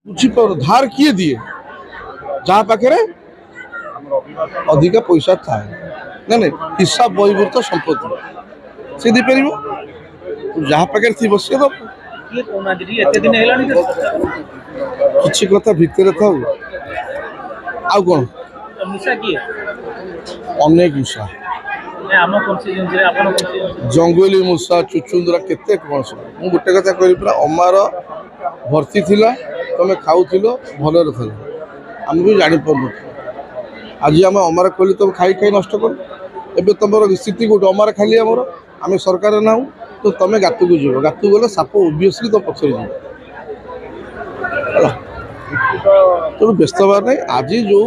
बुझीपार धार किए दिए जहाँ पाखे अधिका पैसा थाए ना नहीं हिसाब बहिर्भूत संपत्ति से दी पार जहाँ पाखे थी सी दब किसी कथा भितर था आउ कौन अनेक मूषा जंगली मूषा चुचुंदरा केते कौन सब मुझे गोटे कथा कह पूरा अमार भर्ती थिला तुम खाऊल भल आम भी जापर आज आम अमार खोली तुम खाई खाई नष्ट कर एवं तुम स्थिति गोटे अमार खाली आमर आम सरकार ना तो तुम गात को जीव गात गले साप ओबियसली तुम पछरे जीव तेणु व्यस्त हबार नहीं। आज जो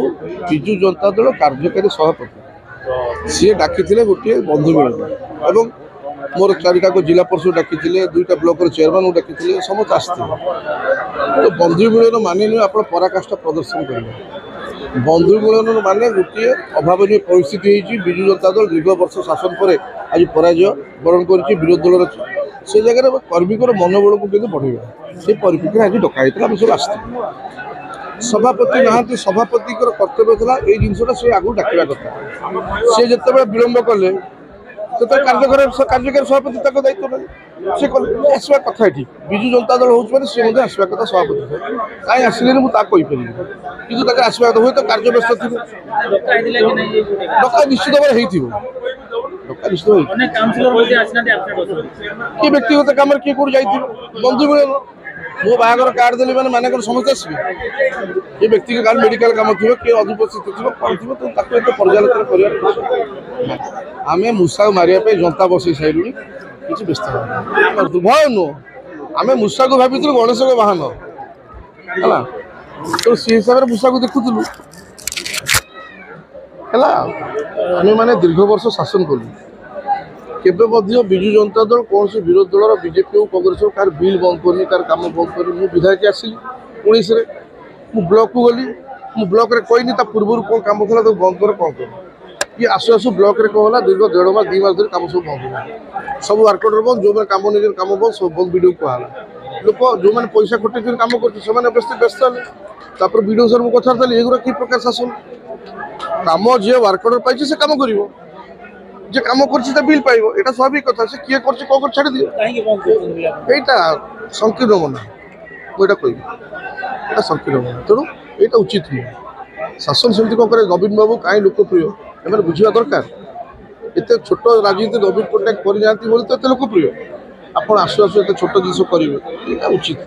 विजु जनता दल कार्यकारी सभापति सी डाकी गोटे बंधु मिलन और मोर चारिटा को जिला परिषद डाकी दुईटा ब्लॉक चेयरमैन डाकी समस्त आसते तो बंधु मिलन माने नुहे आप पराकाष्ठा प्रदर्शन करेंगे बंधु मिलन माने गोटे अभावन परिस्थिति विजु जनता दल दीर्घ वर्ष शासन पर आज पराजय बरण कर विरोध दल अच्छे से जगह कर्मी मनोबल को बढ़ेगा से परिप्रेक्षी आज डकाई आम सब आसते सभापति नहांती सभापति कर्तव्य था ये जिनसा से आगू डाकवा कथा सी जिते विलंब कले तो कार्यकारी सभापति दायित्व ना सी आसवा कथा ये विजु जनता दल हूँ सी आसवा कथा सभापति कहीं आसिले मुझे कि आसवा कथा हुए तो कार्य व्यस्त थी डका निश्चित भाव डका निश्चित किए व्यक्तिगत कम किए कौट जा बंधु मिलन मो बाहर कार्ड देली मैंने माने समझते आसवे ये व्यक्तिगत कार्ड मेडिकल कम थी किए अनुपस्थित थी कौन थी तो पर्यालोचना कर आम मूषा मारे जनता बसई सारू किसी व्यस्त भय नुह आम मूषा को भाभी गणेश को बाहन है तो सी हिसाब से मूषा को देखुलु है आम मैंने दीर्घ वर्ष शासन कलु केबे विजु जनता दल कौन से विरोध दल बीजेपी कांग्रेस कार बिल बंद करनी कार कम बंद कर विधायक आसिली 19 मु ब्लॉक को गली मु ब्लॉक रे कहनी पूर्व कौन कम था तो बंद कर कौन कर ये आसु आसु ब्लॉक रे कहला दीर्घ 1.5 मास 2 मास धरी कम सब बंद है सब वर्कआउट बंद जो मैंने कम निजे कम बंद सब बंद वीडियो कहला लोक जो मैंने पैसा खटे कम कर व्यस्त तापर वीडियो सर मुझे कथा एगुरा कि प्रकार शासन कम जी वर्कआउट पाई से कम कर जे कम कर बिल पाइब यहाँ स्वाभाविक कथा से किए कर कौन कर छाड़ दिए संकीर्ण मना मुझे कह संकीर्ण मना तेणु यहाँ उचित नुह शासन सेमती कौन करे नवीन बाबू कहीं लोकप्रिय एम बुझा दरकार एत छोट राजनीति नवीन पट्टनायक कर लोकप्रिय आप आसु आसु एत छोट जिन करेंगे यहाँ उचित।